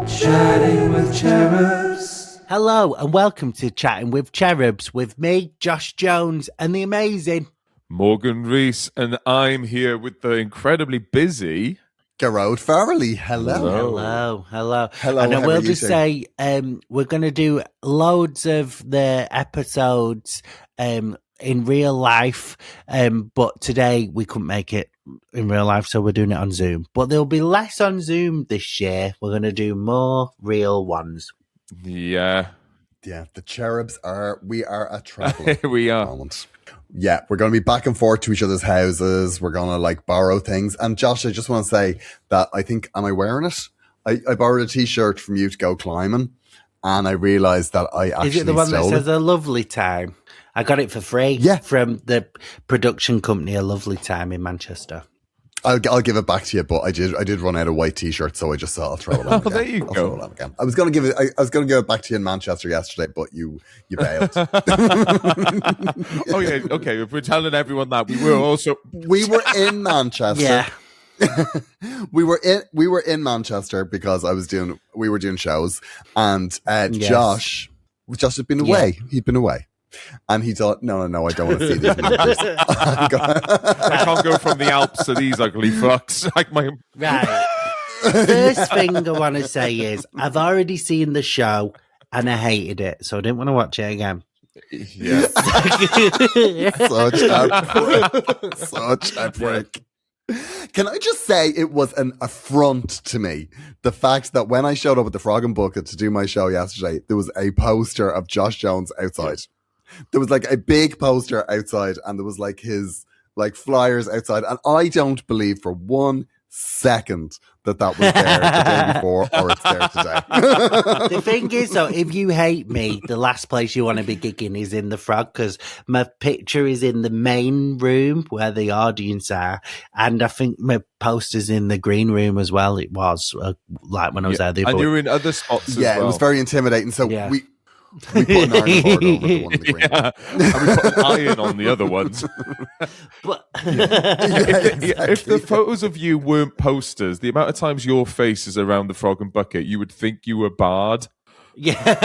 Chatting with Cherubs. Hello and welcome to Chatting with Cherubs with me, Josh Jones, and the amazing Morgan Rees, and I'm here with the incredibly busy Gearoi'd Farrelly. Hello. Hello. Hello, And I how will are you just two? say we're going to do loads of the episodes in real life, but today we couldn't make it in real life, so we're doing it on Zoom. But there'll be less on Zoom this year. We're going to do more real ones. Yeah, The Cherubs we are a traveller. here we are. Moment. Yeah, we're going to be back and forth to each other's houses. We're going to borrow things. And Josh, I just want to say that I think, am I wearing it? I borrowed a t-shirt from you to go climbing, and I realised that I actually Is it the one that stole says it. a lovely time? I got it for free from the production company, A Lovely Time in Manchester. I'll give it back to you, but I did run out of white t-shirts, so I just thought I'll throw it on again. There you I'll go. throw it on again. I was going to give it back to you in Manchester yesterday, but you bailed. Oh yeah, okay. If we're telling everyone that We were in Manchester. Yeah. we were in Manchester because we were doing shows, and Josh had been away. Yeah. He'd been away. And he thought, no, I don't want to see these managers. I can't go from the Alps to these ugly fucks. Right. First thing I want to say is I've already seen the show and I hated it, so I didn't want to watch it again. Yeah. Such a prick. Can I just say it was an affront to me, the fact that when I showed up at the Frog and Bucket to do my show yesterday, there was a poster of Josh Jones outside. There was a big poster outside, and there was his flyers outside, and I don't believe for 1 second that was there the day before or it's there today. The thing is, though, if you hate me, the last place you want to be gigging is in the Frog, because my picture is in the main room where the audience are, and I think my poster's in the green room as well. It was when I was there. And you're in other spots as well. It was very intimidating. So we put an iron board over the one in the green. Yeah. And we put an iron on the other ones. But If the photos of you weren't posters, the amount of times your face is around the Frog and Bucket, you would think you were barred. yeah. But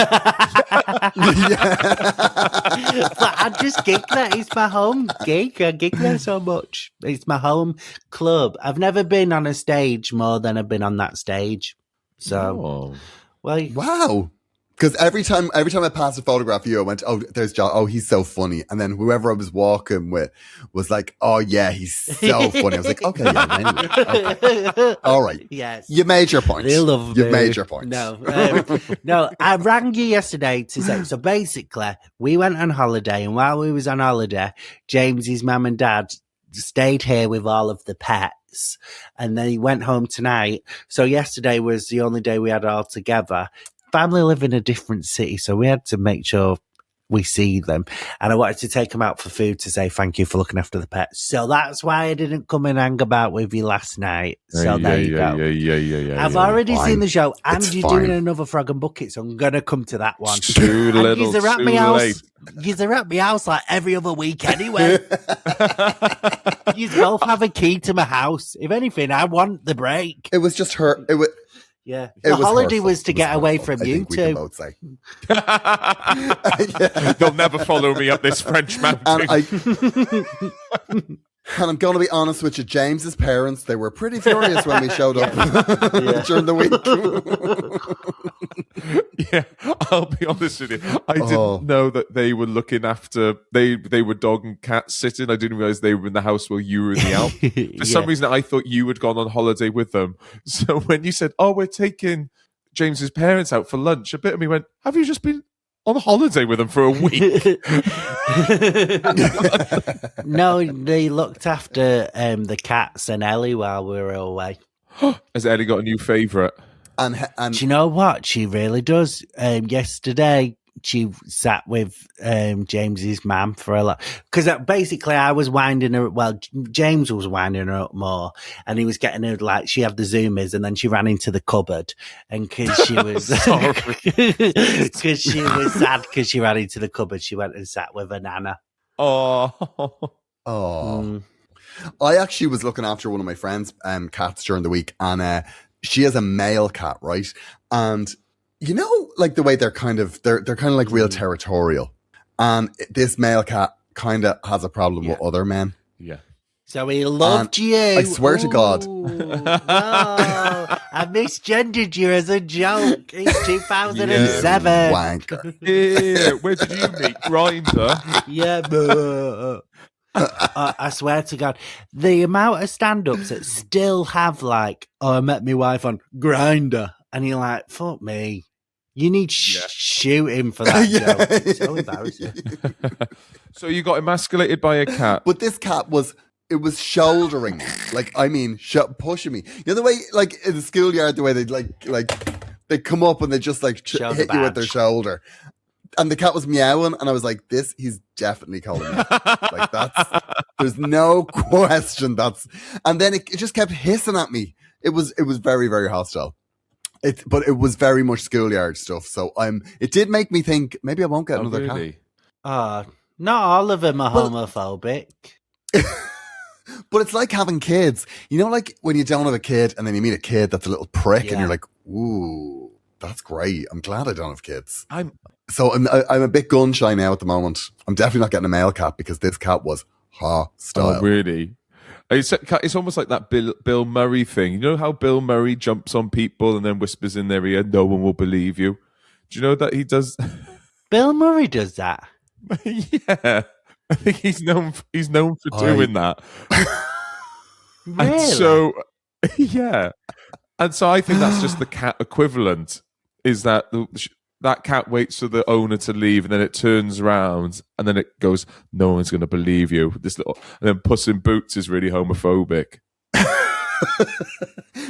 I just gig there. It's my home gig. I gig there so much. It's my home club. I've never been on a stage more than I've been on that stage. So, Wow. Because every time I passed a photograph of you, I went, oh, there's John. Oh, he's so funny. And then whoever I was walking with was like, oh, yeah, he's so funny. I was like, okay, yeah, anyway. Okay. All right. Yes. You made your point. They love me. You made your point. No, I rang you yesterday to say, so basically, we went on holiday, and while we was on holiday, James's mum and dad stayed here with all of the pets, and then he went home tonight. So yesterday was the only day we had all together. Family live in a different city, so we had to make sure we see them. And I wanted to take them out for food to say thank you for looking after the pets. So that's why I didn't come and hang about with you last night. So there you go. Yeah. I've already Fine. seen the show, and It's you're fine. doing another Frog and Bucket, so I'm going to come to that one. Too And little, you're at too my house. late. You're at my house like every other week anyway. You both have a key to my house. If anything, I want the break. It was just her. It was. Yeah. It The was holiday hurtful. was to It get away hurtful, from I you think we can two. both say. They'll never follow me up this French mountain. And I'm going to be honest with you, James's parents, they were pretty furious when we showed up during the week. Yeah, I'll be honest with you. I didn't know that they were looking after, they were dog and cat sitting. I didn't realize they were in the house while you were in the Alp. For some reason, I thought you had gone on holiday with them. So when you said, oh, we're taking James's parents out for lunch, a bit of me went, have you just been on holiday with them for a week? No, they looked after the cats and Ellie while we were away. Has Ellie got a new favourite? And Do you know what? She really does. Yesterday, she sat with James's mum for a lot. Because basically, I was winding her. Well, James was winding her up more, and he was getting her she had the zoomies, and then she ran into the cupboard, and because she was because she was sad because she ran into the cupboard, she went and sat with her nana. Oh. I actually was looking after one of my friends' cats during the week, and she has a male cat, right? And you know, like the way they're kind of like real territorial. And this male cat kind of has a problem with other men. Yeah. So he loved you. I swear to God. No, I misgendered you as a joke. It's 2007. Wanker. Yeah, where did you meet? Grindr? Yeah, but I swear to God, the amount of stand-ups that still have like, I met my wife on Grindr, and you're like, fuck me. You need shoot him for that joke. It's so embarrassing. So you got emasculated by a cat. But this cat was shouldering me. Like, I mean, pushing me. You know the way, like, in the schoolyard, the way they they come up and they just like hit you with their shoulder. And the cat was meowing, and I was like, he's definitely calling me. Like, there's no question and then it just kept hissing at me. It was very, very hostile. But it was very much schoolyard stuff. So it did make me think maybe I won't get another cat. Not all of them are homophobic. But it's like having kids. You know, like when you don't have a kid and then you meet a kid that's a little prick and you're like, ooh, that's great. I'm glad I don't have kids. I'm a bit gun shy now at the moment. I'm definitely not getting a male cat because this cat was hostile. Oh, really? It's almost like that Bill Murray thing. You know how Bill Murray jumps on people and then whispers in their ear, no one will believe you? Do you know that he does? Bill Murray does that? Yeah. I think he's known for doing that. Really? And so, yeah. And so I think that's just the cat equivalent, is that that cat waits for the owner to leave and then it turns around and then it goes, no one's going to believe you. And then Puss in Boots is really homophobic.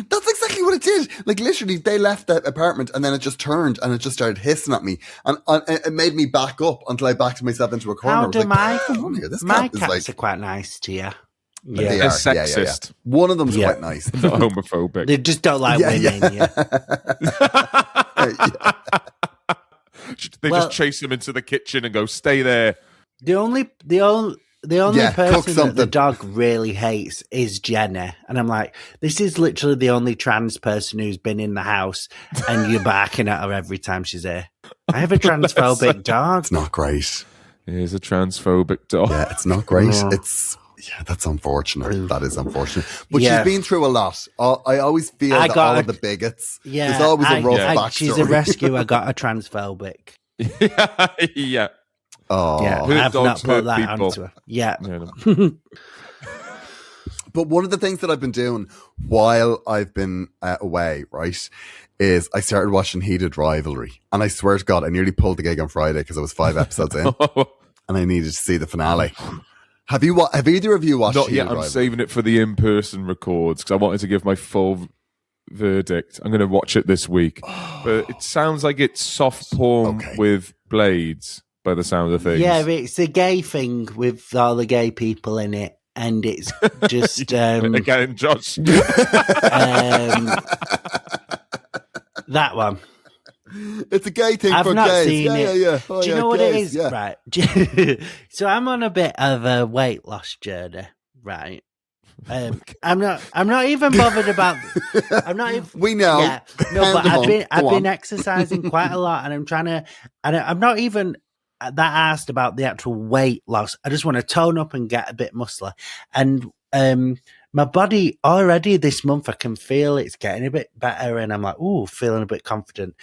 That's exactly what it did. Like, literally, they left that apartment and then it just turned and it just started hissing at me. And it made me back up until I backed myself into a corner. How do my cats are quite nice to you. Yeah. They are sexist. Yeah. One of them's quite nice. Not homophobic. They just don't like women. They just chase him into the kitchen and go, stay there. The only person that the dog really hates is Jenny. And I'm like, this is literally the only trans person who's been in the house and you're barking at her every time she's here. I have a transphobic dog. It's not great. It is a transphobic dog. Yeah, it's not great. That's unfortunate. That is unfortunate. But she's been through a lot. I always feel that all of the bigots, there's always a rough backstory. She's a rescue. I got a transphobic. Yeah. Oh, yeah. I've not put that onto her. Yeah. But one of the things that I've been doing while I've been away, right, is I started watching Heated Rivalry. And I swear to God, I nearly pulled the gig on Friday because I was 5 episodes in and I needed to see the finale. Have either of you watched Not Heated yet. I'm Rivalry? saving it for the in-person records because I wanted to give my full verdict. I'm going to watch it this week. But it sounds like it's soft porn with blades by the sound of things. Yeah, it's a gay thing with all the gay people in it. And it's just... Again, Josh. That one. It's a gay thing for gays. I've not seen it. Yeah. Do you know what gays, it is? Right. So I'm on a bit of a weight loss journey, right? I'm not even bothered about. I'm not even. We know. Yeah, no, but I've been exercising quite a lot, and I'm trying to. And I'm not even that asked about the actual weight loss. I just want to tone up and get a bit muscular. And my body already this month, I can feel it's getting a bit better, and I'm like, ooh, feeling a bit confident.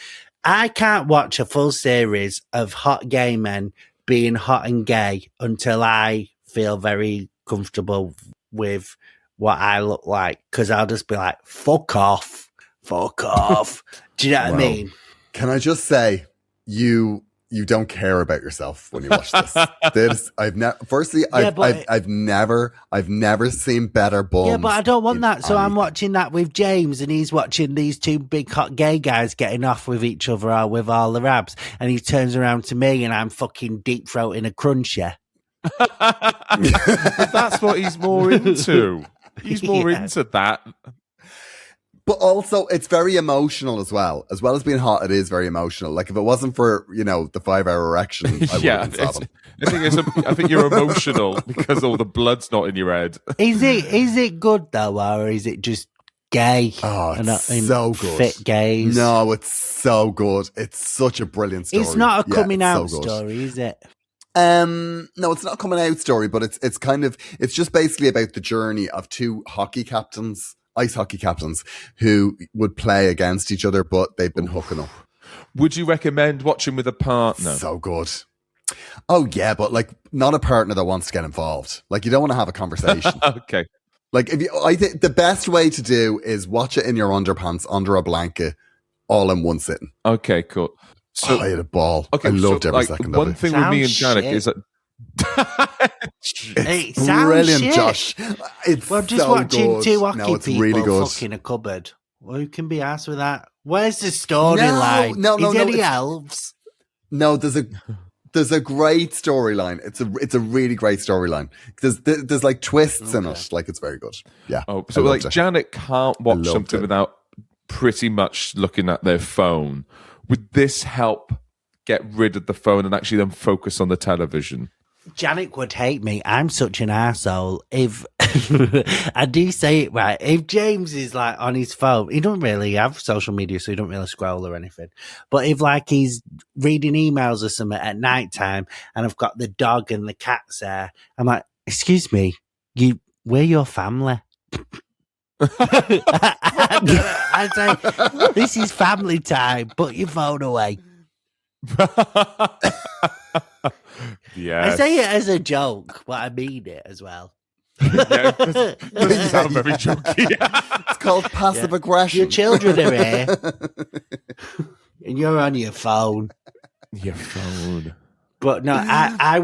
I can't watch a full series of hot gay men being hot and gay until I feel very comfortable with what I look like, because I'll just be like, fuck off. Do you know what I mean? Can I just say, you don't care about yourself when you watch this. I've never seen better bums. Yeah, but I don't want that. So I'm watching that with James, and he's watching these two big hot gay guys getting off with each other or with all the rabs, and he turns around to me and I'm fucking deep throating a cruncher. But that's what he's more into. He's more into that. But also, it's very emotional as well. As well as being hot, it is very emotional. Like, if it wasn't for, the 5-hour erection, I wouldn't have been I think you're emotional because all the blood's not in your head. Is it good though, or is it just gay. Oh, it's so good. Fit gays. No, it's so good. It's such a brilliant story. It's not a coming out so story, is it? No, it's not a coming out story, but it's kind of, it's just basically about the journey of two ice hockey captains, who would play against each other, but they've been hooking up. Would you recommend watching with a partner? So good. Oh yeah, but like not a partner that wants to get involved. Like you don't want to have a conversation. Okay. Like I think the best way to do is watch it in your underpants under a blanket, all in one sitting. Okay, cool. So I had a ball. okay, I loved every second of it. One thing with me and Janet is that It it's sounds brilliant, shit. Josh. It's Well, just so watching good. two hockey No, it's people really good. fucking a cupboard. Well, who can be asked with that? Where's the storyline? No, Is there any it's- elves? No, there's a great storyline. It's a really great storyline. There's like twists in it. Like it's very good. Yeah. oh, so I like loved it. Janet can't watch loved something it. without pretty much looking at their phone. Would this help get rid of the phone and actually then focus on the television? Janet would hate me. I'm such an arsehole. If I do say it right, if James is like on his phone, he don't really have social media, so he don't really scroll or anything. But if like he's reading emails or something at night time and I've got the dog and the cats there, I'm like, excuse me, we're your family. I say, this is family time. Put your phone away. Yeah. I say it as a joke, but I mean it as well. Yeah, it doesn't sound very jokey. It's called passive aggression. Your children are here, and you're on your phone. Your phone. But no, I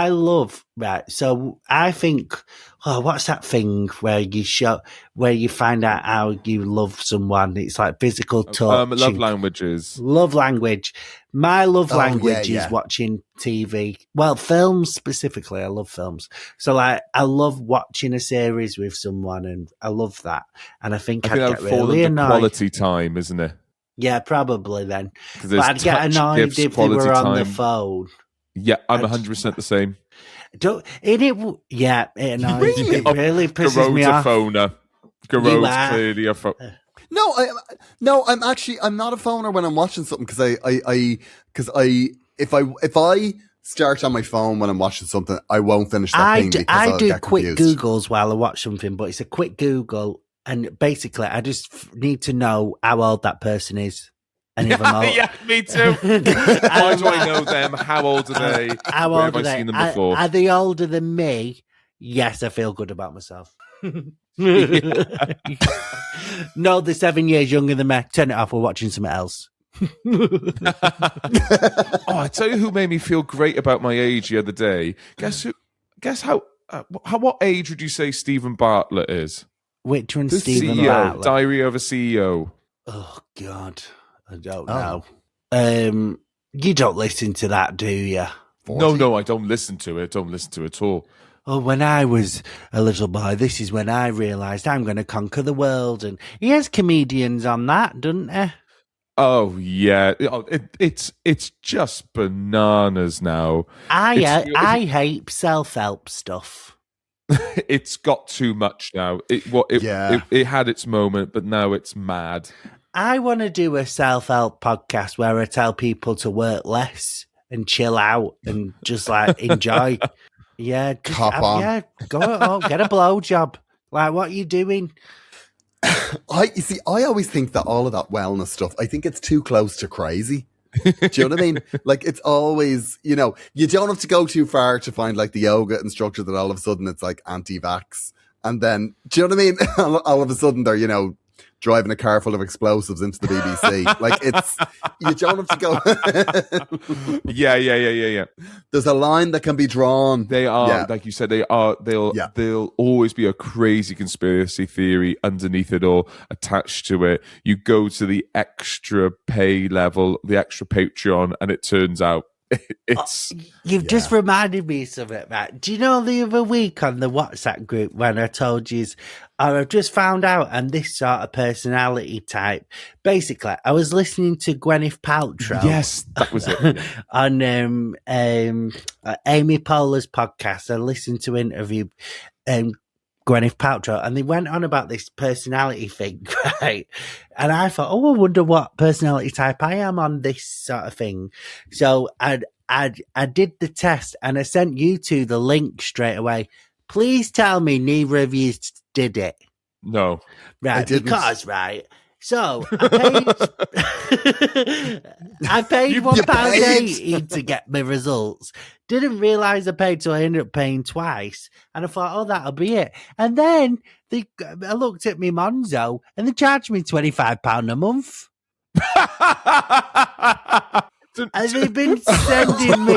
love, right. So I think, what's that thing where you find out how you love someone? It's like physical touch. Love languages. Love language. My love language yeah. is watching TV. Well, films specifically. I love films. So like, I love watching a series with someone, and I love that. And I think I think I'd that get would fall really under annoyed. quality time, isn't it? Yeah, probably then. 'Cause But there's I'd get touch, annoyed gifts, if they were quality on the time. phone. Yeah, I'm 100% the same. It annoys me. It really pisses me Gearoid's a off. phoner. You Gearoid's are. clearly a phone. No, I'm not a phoner when I'm watching something because if I start on my phone when I'm watching something, I won't finish that thing because I I'll do get quick confused. Googles while I watch something, but it's a quick Google, and basically I just need to know how old that person is. And if I'm old, Yeah, me too. Why do I know them? How old are they? How Where old have I are they? seen them before? Are they older than me? Yes, I feel good about myself. No, they're 7 years younger than me. Turn it off. We're watching something else. Oh, I tell you who made me feel great about my age the other day. Guess how what age would you say Stephen Bartlett is? Which one's The Stephen CEO, Bartlett? Diary of a CEO. Oh God, I don't Oh. know. You don't listen to that, do you? 40? No, I don't listen to it. Don't listen to it at all. Oh, when I was a little boy, this is when I realised I'm going to conquer the world, and he has comedians on that, doesn't he? Oh yeah, it's just bananas now. I hate self-help stuff. It's got too much now. Yeah. It had its moment, but now it's mad. I want to do a self-help podcast where I tell people to work less and chill out and just like enjoy. Yeah, Cop on. Yeah, go home, get a blowjob. Like, what are you doing? You see, I always think that all of that wellness stuff, I think it's too close to crazy. Do you know what I mean? Like, it's always, you don't have to go too far to find like the yoga instructor that all of a sudden it's like anti-vax. And then, do you know what I mean? All of a sudden they're, driving a car full of explosives into the BBC. Like, you don't have to go. Yeah. There's a line that can be drawn. They are, Yeah. like you said, they'll always be a crazy conspiracy theory underneath it all, attached to it. You go to the extra pay level, the extra Patreon, and it turns out it's... You've just reminded me of something, right? Do you know the other week on the WhatsApp group when I told you, I've just found out I'm this sort of personality type. Basically, I was listening to Gwyneth Paltrow. Yes, that was it. On Amy Poehler's podcast. I listened to an interview. Gwyneth Paltrow, and they went on about this personality thing, right? And I thought, oh, I wonder what personality type I am on this sort of thing. So I did the test, and I sent you two the link straight away. Please tell me neither of you did it. No. Right, because, right, so I paid £1.80 to get my results. Didn't realise I paid, so I ended up paying twice. And I thought, oh, that'll be it. And then I looked at me Monzo, and they charged me £25 a month. And they've been sending me.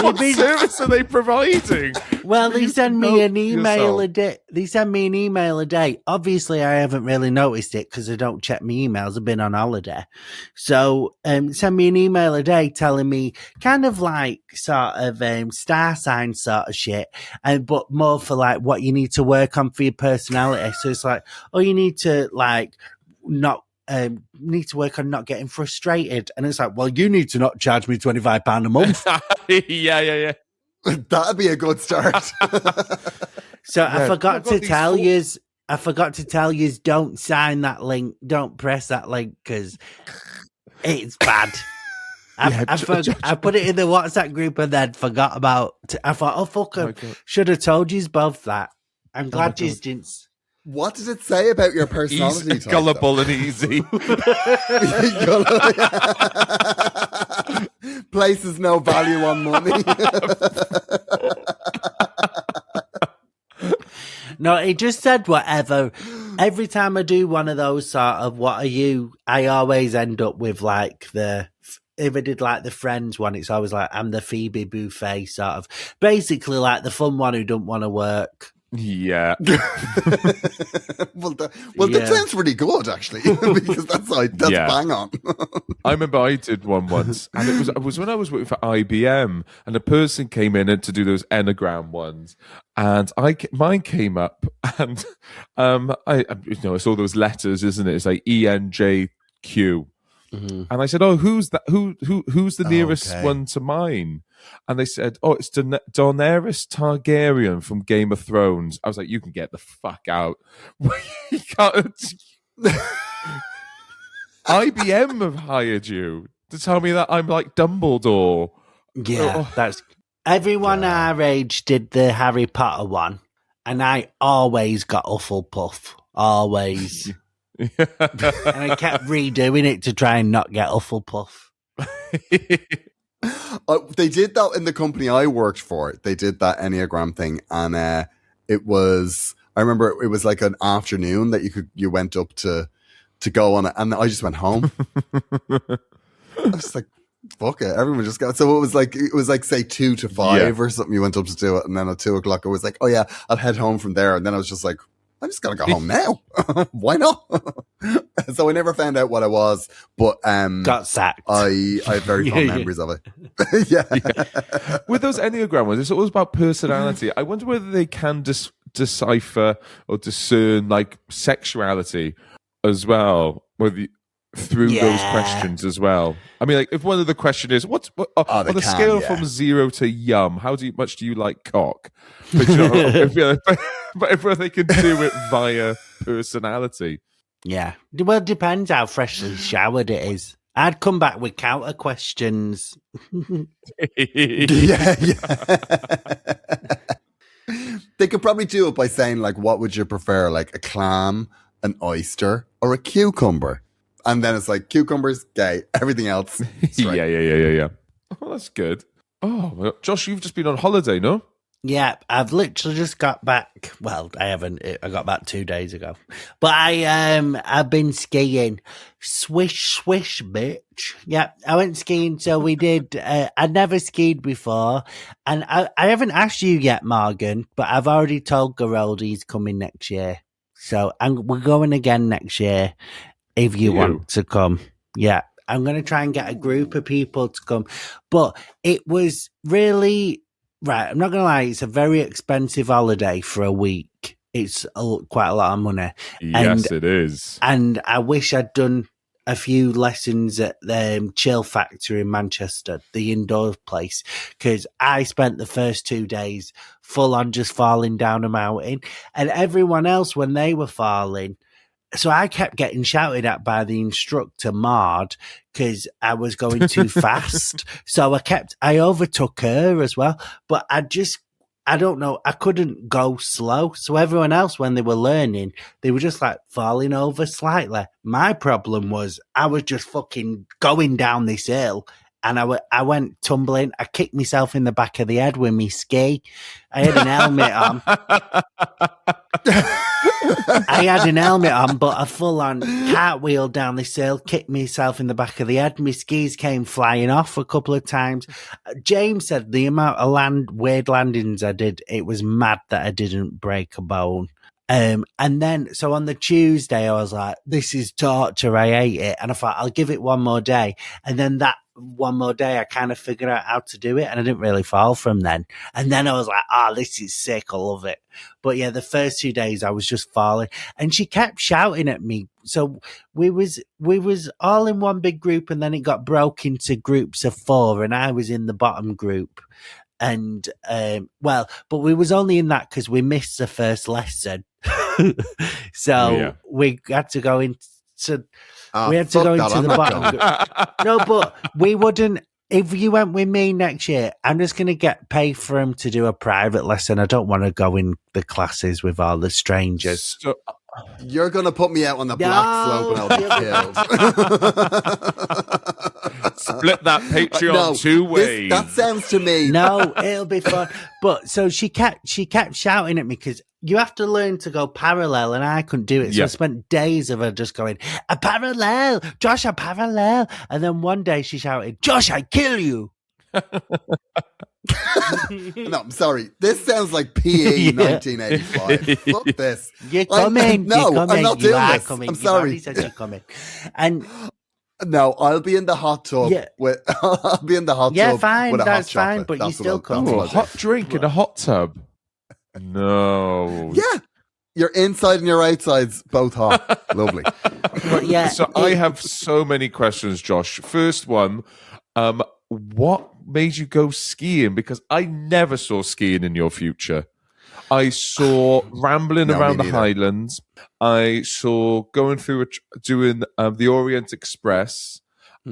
What service are they providing? Well, they send me an email a day. They send me an email a day. Obviously, I haven't really noticed it because I don't check my emails. I've been on holiday. So, send me an email a day telling me kind of like sort of star sign sort of shit, but more for like what you need to work on for your personality. So it's like, oh, you need to like not. Need to work on not getting frustrated. And it's like, well, you need to not charge me £25 a month. Yeah. That'd be a good start. So I forgot to tell you, don't sign that link. Don't press that link because it's bad. I put it in the WhatsApp group and then forgot about I thought, oh, fuck, I should have told you both that. I'm glad you didn't. What does it say about your personality type? Gullible and easy. Places no value on money. No, it just said whatever. Every time I do one of those sort of what are you, I always end up with like if I did like the Friends one, it's always like I'm the Phoebe Buffet sort of. Basically like the fun one who don't want to work. Yeah. That sounds really good, actually, because that's bang on. I remember I did one once, and it was when I was working for IBM, and a person came in to do those Enneagram ones, and mine came up, and I saw those letters, isn't it? It's like ENJQ. Mm-hmm. And I said, "Oh, who's that? Who's the nearest one to mine?" And they said, "Oh, it's Daenerys Targaryen from Game of Thrones." I was like, "You can get the fuck out! You can't." IBM have hired you to tell me that I'm like Dumbledore. Yeah, that's everyone our age did the Harry Potter one, and I always got Hufflepuff, always. And I kept redoing it to try and not get Hufflepuff. They did that in the company I worked for. They did that Enneagram thing, and I remember it was like an afternoon that you went up to go on it, and I just went home. I was like, fuck it, everyone just got. So it was like say 2 to 5 or something. You went up to do it, and then at 2 o'clock I was like, oh yeah, I'll head home from there. And then I was just like, I'm just gonna go home now. Why not? So I never found out what I was, but got sacked. I have very fond memories of it. Yeah. With those Enneagram ones, it's always about personality. I wonder whether they can decipher or discern like sexuality as well, through those questions as well. I mean, like if one of the question is on a scale from 0 to yum, how much do you like cock? But, if they can do it via personality. Yeah. Well, it depends how freshly showered it is. I'd come back with counter questions. Yeah. They could probably do it by saying, like, what would you prefer? Like a clam, an oyster, or a cucumber? And then it's like, cucumbers, gay. Everything else, straight. Yeah. Oh, that's good. Oh, well, Josh, you've just been on holiday, no? Yeah, I've literally just got back. Well, I haven't. I got back 2 days ago. But I've been skiing. Swish, swish, bitch. Yeah, I went skiing. So we did. I'd never skied before. And I haven't asked you yet, Morgan, but I've already told Gearoi'd he's coming next year. So we're going again next year if you want to come. Yeah, I'm going to try and get a group of people to come. But it was really... Right, I'm not going to lie, it's a very expensive holiday for a week. It's quite a lot of money. Yes, it is. And I wish I'd done a few lessons at the Chill Factory in Manchester, the indoor place, because I spent the first 2 days full on just falling down a mountain, and everyone else, when they were falling, so I kept getting shouted at by the instructor, Maud, because I was going too fast. So I overtook her as well, but I don't know, I couldn't go slow. So everyone else, when they were learning, they were just like falling over slightly. My problem was I was just fucking going down this hill, and I went tumbling. I kicked myself in the back of the head with my ski. I had an helmet on. I had an helmet on, but a full-on cartwheel down this hill, kicked myself in the back of the head. My skis came flying off a couple of times. James said the amount of weird landings I did, it was mad that I didn't break a bone. And then, so on the Tuesday, I was like, this is torture. I hate it. And I thought, I'll give it one more day. And then that one more day, I kind of figured out how to do it, and I didn't really fall from then. And then I was like, this is sick. I love it. But yeah, the first 2 days I was just falling, and she kept shouting at me. So we was all in one big group, and then it got broke into groups of 4, and I was in the bottom group. And, but we was only in that because we missed the first lesson. So we had to go into, we had to go into the bottom. No, but we wouldn't. If you went with me next year, I'm just going to get paid for him to do a private lesson. I don't want to go in the classes with all the strangers. So, you're going to put me out on the black slope and I'll be killed. Split that Patreon 2 ways. That sounds to me. No, it'll be fun. But so she kept shouting at me because you have to learn to go parallel, and I couldn't do it. So I spent days of her just going, a parallel, Josh, a parallel. And then one day she shouted, Josh, I kill you. No, I'm sorry. This sounds like PE 1985. Fuck this. You're coming. No, you're coming. I'm not you doing are this. coming. I'm sorry. You've already said you're coming. And no, I'll be in the hot tub. I'll be in the hot tub. Fine. With a that's hot fine. chocolate. But you still come. A hot drink in a hot tub. No. Yeah. Your inside and your outside's both hot. Lovely. But yeah. So I have so many questions, Josh. First one, what made you go skiing? Because I never saw skiing in your future. I saw rambling around the Highlands. I saw going through doing the Orient Express.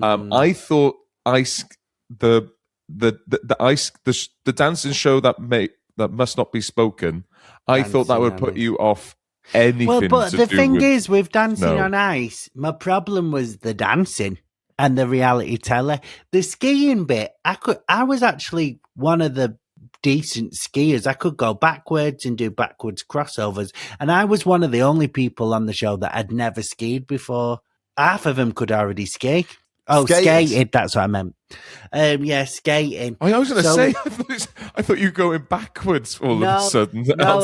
I thought the dancing show that must not be spoken. I thought that would put you off anything. Well, but the thing is, with dancing No. on ice, my problem was the dancing and the reality teller. The skiing bit, I was actually one of the decent skiers. I could go backwards and do backwards crossovers, and I was one of the only people on the show that had never skied before. Half of them could already ski. Oh, skated. That's what I meant. Skating. I was going to say, I thought you were going backwards all of a sudden. No,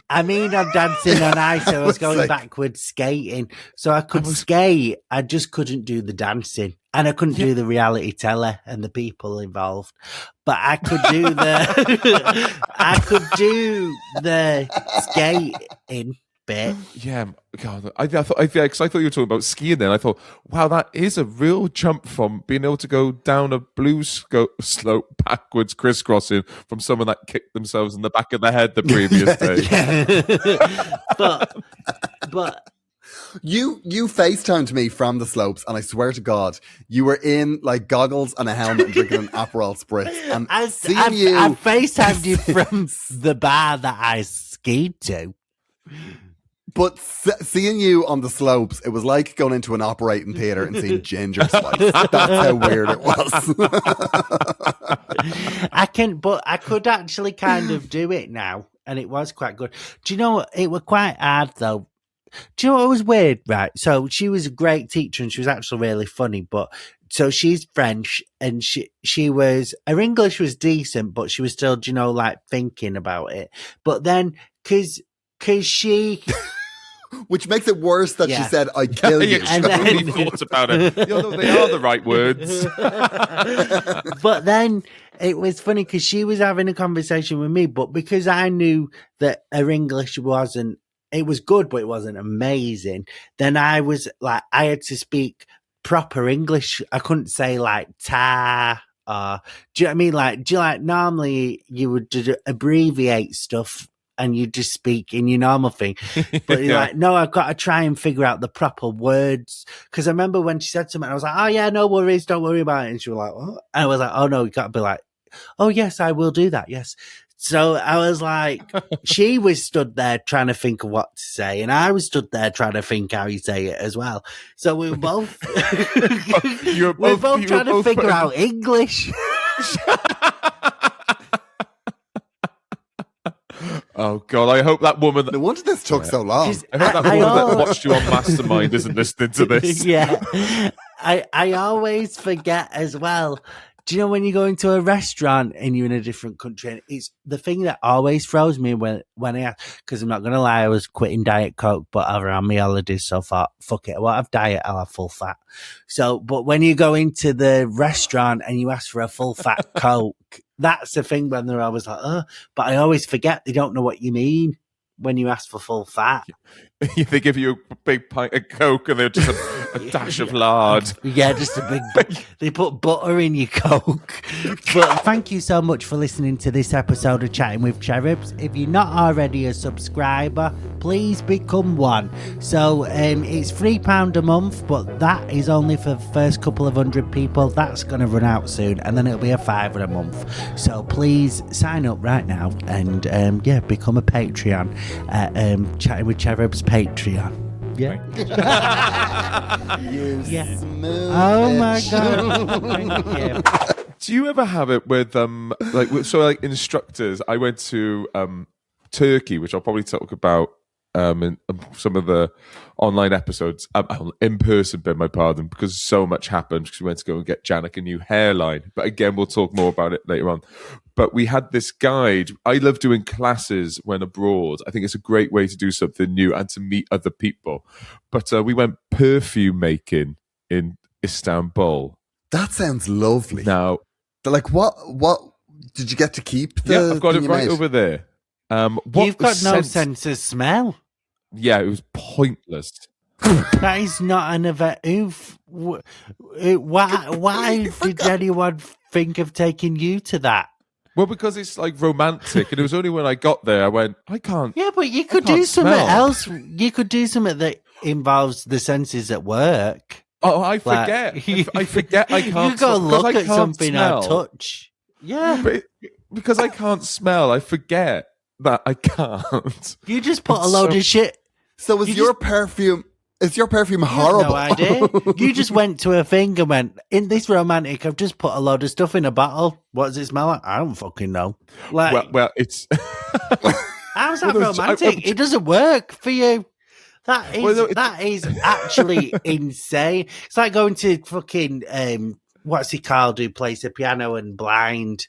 I mean on dancing on ice. I was going backwards skating, so I could skate. I just couldn't do the dancing, and I couldn't do the reality teller and the people involved. But I could do the skating bit. Yeah, God, I thought you were talking about skiing. Then I thought, wow, that is a real jump from being able to go down a blue slope backwards, crisscrossing, from someone that kicked themselves in the back of the head the previous day. but you FaceTimed me from the slopes, and I swear to God, you were in like goggles and a helmet and drinking an Aperol Spritz. And I FaceTimed you from the bar that I skied to. But seeing you on the slopes, it was like going into an operating theatre and seeing Ginger Spice. That's how weird it was. I could actually kind of do it now, and it was quite good. Do you know what? It was quite hard though. Do you know what was weird? Right. So she was a great teacher, and she was actually really funny, but so she's French, and her English was decent, but she was still, like thinking about it. But then, cause she, which makes it worse that she said, I kill you. And then only thought about it. They are the right words. But then it was funny because she was having a conversation with me, but because I knew that her English wasn't it was good, but it wasn't amazing. Then I had to speak proper English. I couldn't say like ta. Do you know what I mean? Like, normally you would abbreviate stuff and you just speak in your normal thing. But you're like, no, I've got to try and figure out the proper words. Because I remember when she said something, I was like, oh yeah, no worries, don't worry about it. And she was like, what? And I was like, oh no, you got to be like, oh yes, I will do that, yes. So I was like, she was stood there trying to think of what to say, and I was stood there trying to think how you say it as well. So we were both, we were both trying to figure out English. Oh God! I hope that woman. No wonder this took so long. I hope that woman that watched you on Mastermind isn't listening to this. Yeah, I always forget as well. Do you know when you go into a restaurant and you're in a different country? And it's the thing that always throws me when I ask, because I'm not going to lie, I was quitting Diet Coke, but around my holidays, so I thought, fuck it, I won't have diet, I'll have full fat. So, but when you go into the restaurant and you ask for a full fat Coke, that's the thing when they're always like, oh, but I always forget they don't know what you mean when you ask for full fat. They give you a big pint of Coke and they're just a dash of lard. Yeah, just a big. They put butter in your Coke. But thank you so much for listening to this episode of Chatting with Cherubs. If you're not already a subscriber, please become one. So it's £3 a month, but that is only for the first couple of 100 people. That's going to run out soon, and then it'll be a £5 a month. So please sign up right now and become a Patreon at Chatting with Cherubs Patreon. Yeah. Oh my God. Thank you. Do you ever have it with like instructors? I went to Turkey, which I'll probably talk about in some of the online episodes, in person, beg my pardon, because so much happened because we went to go and get Janik a new hairline. But again, we'll talk more about it later on. But we had this guide. I love doing classes when abroad. I think it's a great way to do something new and to meet other people. But we went perfume making in Istanbul. That sounds lovely. Now, like what did you get to keep? Yeah, I've got it right over there. You've got no sense of smell. Yeah, it was pointless. That is not an event. Why did anyone think of taking you to that? Well, because it's like romantic, and it was only when I got there I went, I can't. Yeah, but you could do something else. You could do something that involves the senses at work. Oh, I forget. I forget I can't. You go look at something smell. or touch. Yeah, but because I can't smell, I forget that I can't. You just put a load of shit. So is your perfume horrible? No idea. You just went to a thing and went, in this romantic, I've just put a load of stuff in a bottle. What does it smell like? I don't fucking know. Like, well, it's how's that romantic? It doesn't work for you. That is actually insane. It's like going to fucking what's he called who plays the piano and blind.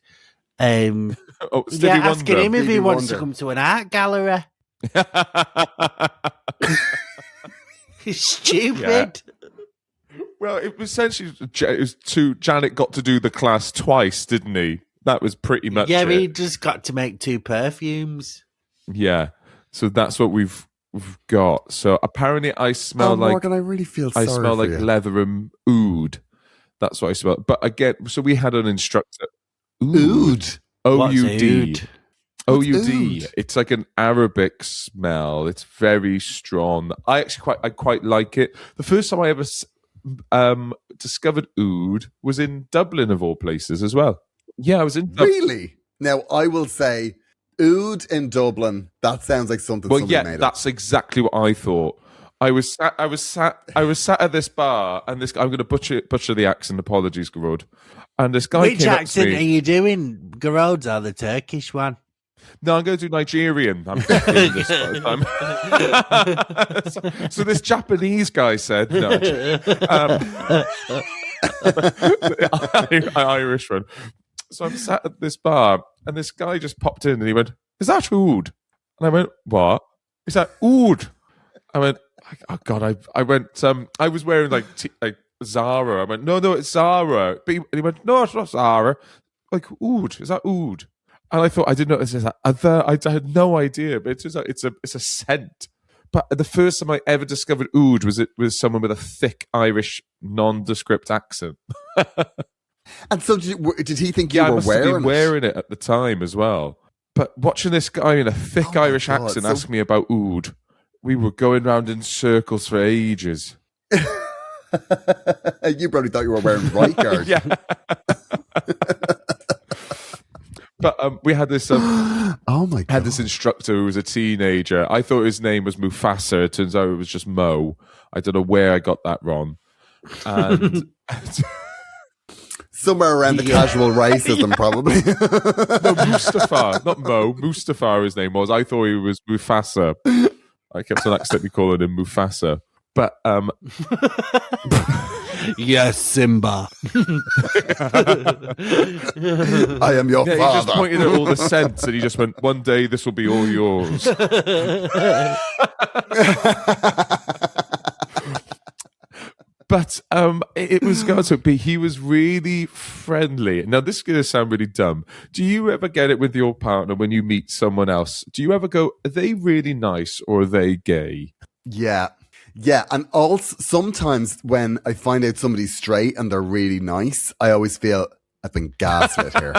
Asking him if he wants to come to an art gallery. Stupid. Yeah. Well, it was essentially Janet got to do the class twice, didn't he? That was pretty much it. He just got to make 2 perfumes. Yeah. So that's what we've got. So apparently I smell like Morgan, I really feel sorry I smell for like you. leather and oud. That's what I smell. But again, so we had an instructor. Oud. O-U-D. What's O-U-D. It's like an Arabic smell. It's very strong. I quite like it. The first time I ever discovered oud was in Dublin, of all places, as well. Yeah, I was in Dublin. Really? Now, I will say, oud in Dublin, that sounds like something somebody made up. That's exactly what I thought. I was sat at this bar, and this I'm going to butcher the accent. Apologies, Gearoi'd. And this guy Which came accent up to me. are you doing? Gearoi'd or the Turkish one? No, I'm going to do Nigerian. I'm doing this time. So this Japanese guy said, no, Irish one. So I'm sat at this bar, and this guy just popped in, and he went, "Is that oud?" And I went, "What?" He said, "Oud." I went, "Oh God!" I went. I was wearing like Zara. I went, "No, it's Zara." But he went, "No, it's not Zara." Like oud, is that oud? And I thought I didn't know. I had no idea, but it's a scent. But the first time I ever discovered oud was someone with a thick Irish nondescript accent. And so did he think you I were must have been wearing wearing it at the time as well. But watching this guy in a thick Irish accent ask me about oud, we were going round in circles for ages. You probably thought you were wearing right guard. Yeah. But we had this. Oh my god! Had this instructor who was a teenager. I thought his name was Mufasa. It turns out it was just Mo. I don't know where I got that wrong. And somewhere around the casual racism, probably. No, Mustafa, not Mo. Mustafa, his name was. I thought he was Mufasa. I kept on accidentally calling him Mufasa. But yes, Simba. I am your father. He just pointed at all the scents and he just went, one day this will be all yours. But it was going to be, he was really friendly. Now, this is going to sound really dumb. Do you ever get it with your partner when you meet someone else? Do you ever go, are they really nice or are they gay? Yeah. Yeah, and also sometimes when I find out somebody's straight and they're really nice, I always feel I've been gaslit here.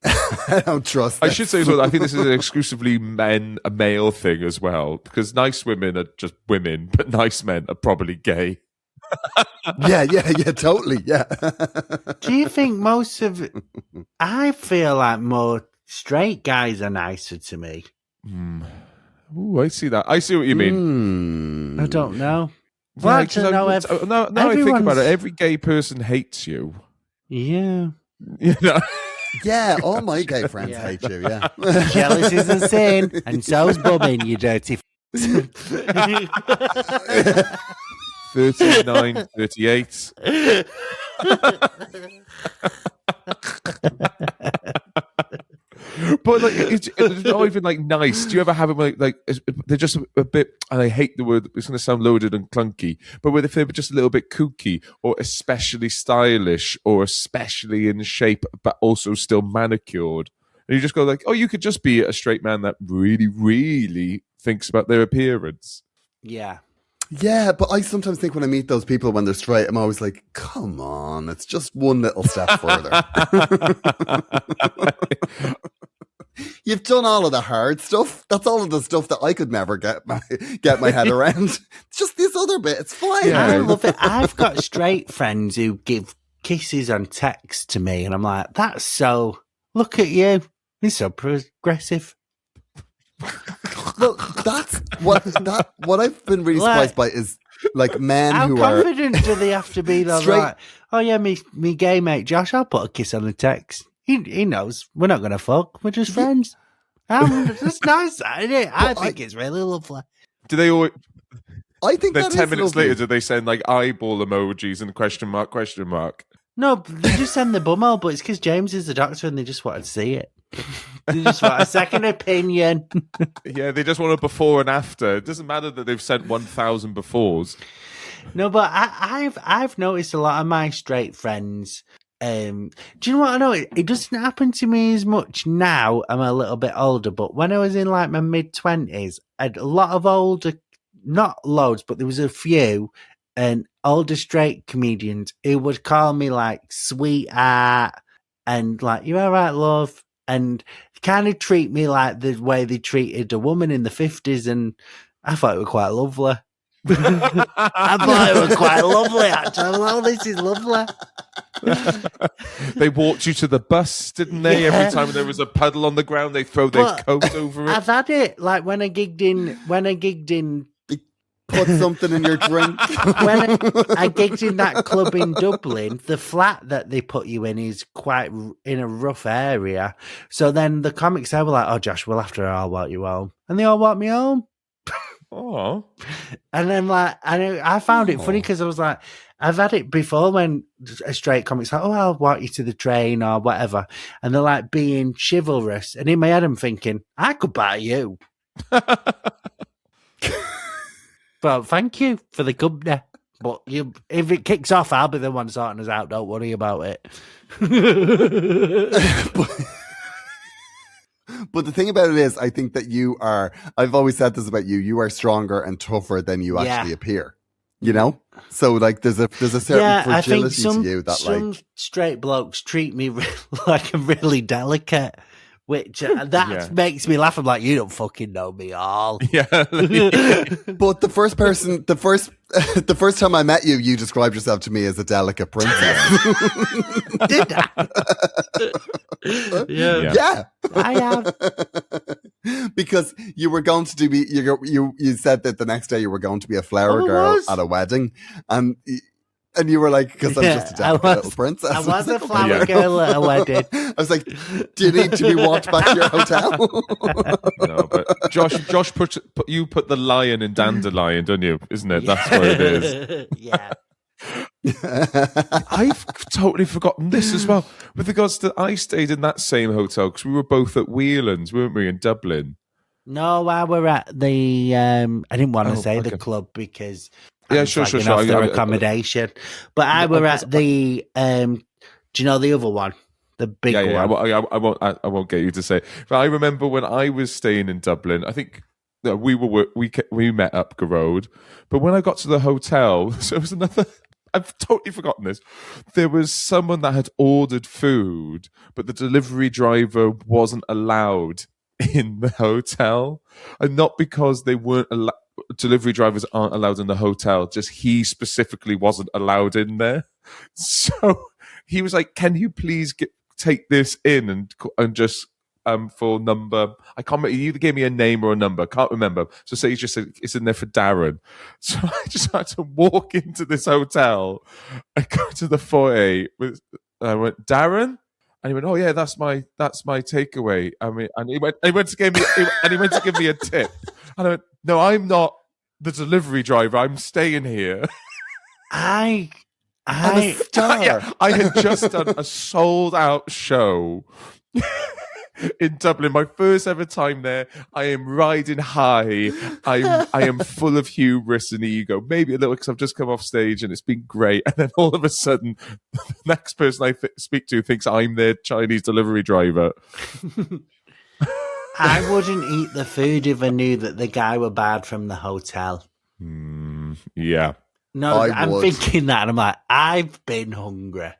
I don't trust I this. should say as well, I think this is an exclusively a male thing as well, because nice women are just women, but nice men are probably gay. Yeah, totally, yeah. Do you think I feel like more straight guys are nicer to me. Ooh, I see that. I see what you mean. I don't know. Well, I think about it, every gay person hates you. Yeah. You know? Yeah, all my gay friends hate you, yeah. Jealousy is a sin, and so's bumming, you dirty 39, 38. But like, it's not even like nice. Do you ever have it like they're just a bit? And I hate the word. It's going to sound loaded and clunky. But if they were just a little bit kooky, or especially stylish, or especially in shape, but also still manicured, and you just go like, oh, you could just be a straight man that really, really thinks about their appearance. Yeah. Yeah, but I sometimes think when I meet those people when they're straight, I'm always like, come on, it's just one little step further. You've done all of the hard stuff. That's all of the stuff that I could never get my head around. It's just this other bit. It's fine. Yeah. I love it. I've got straight friends who give kisses on text to me, and I'm like, that's so, look at you. You're so progressive. Look, that's what I've been really surprised by is like men who are. How confident do they have to be though? Straight. Like, oh yeah, me gay mate Josh, I'll put a kiss on the text. He knows we're not gonna fuck. We're just friends. That's nice, isn't it? I think it's really lovely. Do they always? I think then that 10 is minutes lovely. later, do they send like eyeball emojis and question mark? No, they just send the bumhole, but it's because James is the doctor and they just wanted to see it. They just want a second opinion. Yeah, they just want a before and after. It doesn't matter that they've sent 1,000 befores. No, but I've noticed a lot of my straight friends. Do you know what I know? It doesn't happen to me as much now. I'm a little bit older, but when I was in like my mid-20s, I had a lot of older, not loads, but there was a few, and older straight comedians who would call me like sweetheart and like, you all right, love? And kind of treat me like the way they treated a woman in the 50s, and I thought it was quite lovely. I thought it was quite lovely, actually. I'm like, oh, this is lovely. They walked you to the bus, didn't they? Yeah. Every time there was a puddle on the ground, they throw their coat over it. I've had it, like when I gigged in Put something in your drink. when I gigged in that club in Dublin, the flat that they put you in is quite in a rough area. So then the comics there were like, oh, Josh, well, after I'll walk you home. And they all walked me home. Oh. And then like, I found it funny because I was like, I've had it before when a straight comic's like, oh, I'll walk you to the train or whatever. And they're like being chivalrous. And in my head, I'm thinking, I could buy you. But thank you for the company. But if it kicks off, I'll be the one sorting us out. Don't worry about it. But the thing about it is, I think that you are, I've always said this about you, you are stronger and tougher than you actually appear. You know? So like there's a certain fragility to you that some straight blokes treat me like I'm really delicate. Which makes me laugh. I'm like, you don't fucking know me all. Yeah. But the first time I met you, you described yourself to me as a delicate princess. Did I? Yeah. I have. Because you were going to you said that the next day you were going to be a flower girl at a wedding, and you were like, because I'm just a delicate little princess. I was a flower girl at a wedding. I was like, do you need to be walked back to your hotel? No, but Josh put the lion in dandelion, don't you? Isn't it? That's what it is. Yeah. I've totally forgotten this as well. With regards to, I stayed in that same hotel because we were both at Whelan's, weren't we, in Dublin? No, I were at the. I didn't want to say the club because. Sure. Off their accommodation, but I were at the. Do you know the other one, the big one? I won't get you to say. But I remember when I was staying in Dublin. I think we met up Gearoi'd, but when I got to the hotel, so it was another. I've totally forgotten this. There was someone that had ordered food, but the delivery driver wasn't allowed in the hotel, and not because they weren't allowed. Delivery drivers aren't allowed in the hotel, just he specifically wasn't allowed in there. So he was like, can you please take this in and just for number, I can't remember, he either gave me a name or a number, I can't remember. So say he just said it's in there for Darren. So I just had to walk into this hotel and go to the foyer with, I went, Darren? And he went, oh yeah, that's my takeaway. I mean, and he went to give me a tip. And I went, no, I'm not the delivery driver. I'm staying here. I'm a star. Yeah, I had just done a sold out show in Dublin. My first ever time there. I am riding high. I am full of hubris and ego. Maybe a little because I've just come off stage and it's been great. And then all of a sudden, the next person I speak to thinks I'm their Chinese delivery driver. I wouldn't eat the food if I knew that the guy were bad from the hotel. Yeah. No, I'm thinking that. And I'm like, I've been hungry.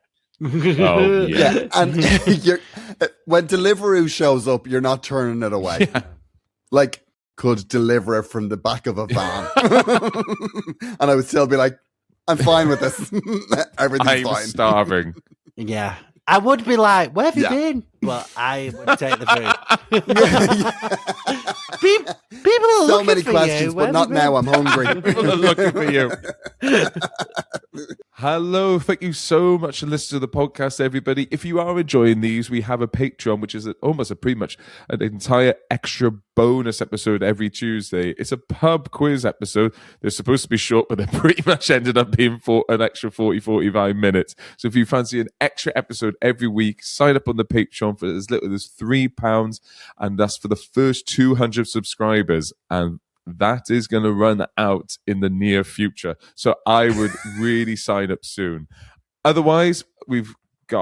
Oh, yeah. And when Deliveroo shows up, you're not turning it away. Yeah. Like, could deliver it from the back of a van. And I would still be like, I'm fine with this. Everything's fine. I'm starving. Yeah. I would be like, where have you been? Well, I would take the food. People are so looking many for questions, you. but not now. I'm hungry. People are looking for you. Hello, thank you so much for listening to the podcast, everybody. If you are enjoying these, we have a Patreon, which is pretty much an entire extra bonus episode every Tuesday. It's a pub quiz episode. They're supposed to be short, but they pretty much ended up being for an extra 45 minutes. So if you fancy an extra episode every week, sign up on the Patreon for as little as £3, and that's for the first 200 subscribers. And that is going to run out in the near future. So I would really sign up soon. Otherwise,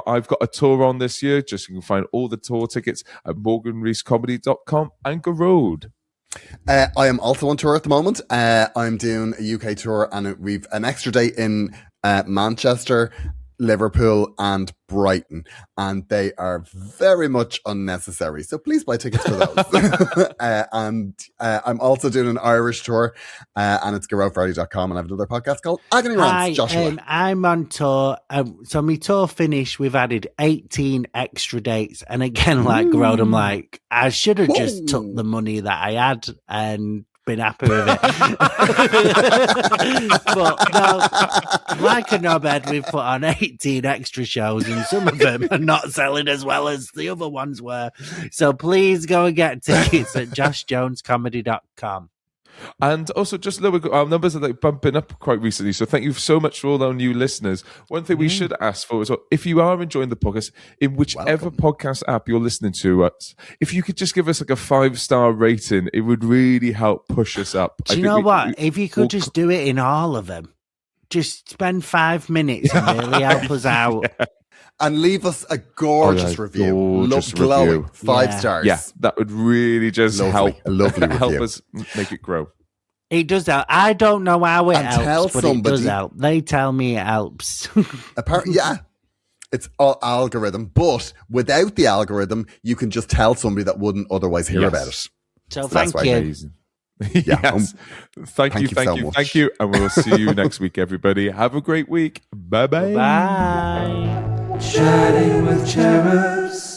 I've got a tour on this year. Just you can find all the tour tickets at morganreescomedy.com and Gearoi'd. I am also on tour at the moment. I'm doing a UK tour, and we've an extra date in Manchester, Liverpool and Brighton, and they are very much unnecessary. So please buy tickets for those. And I'm also doing an Irish tour, and it's Gearoi'd.com, and I have another podcast called Agony Rants. Joshua. I'm on tour. So my tour finished. We've added 18 extra dates, and again, like Gearoi'd, I'm like, I should have just took the money that I had and been happy with it. But no, like a knobhead, we've put on 18 extra shows, and some of them are not selling as well as the other ones were. So please go and get tickets at joshjonescomedy.com. And also, just a little bit, our numbers are like bumping up quite recently. So thank you so much for all our new listeners. One thing we should ask for is, if you are enjoying the podcast, in whichever podcast app you're listening to us, if you could just give us like a 5-star rating, it would really help push us up. Do you know what? If you could just do it in all of them, just spend 5 minutes and really help us out. Yeah. And leave us a gorgeous review. Gorgeous Glowing. review. 5 stars. Yeah, that would really just help us make it grow. It does help. I don't know how it And tell helps, but it somebody- does help. They tell me it helps. Apparently, yeah. It's all algorithm, but without the algorithm, you can just tell somebody that wouldn't otherwise hear about it. So that's thank why you. Amazing. Yeah, Yes. Thank you so much. thank you. And we'll see you next week, everybody. Have a great week. Bye-bye. Bye. Chatting with Cherubs.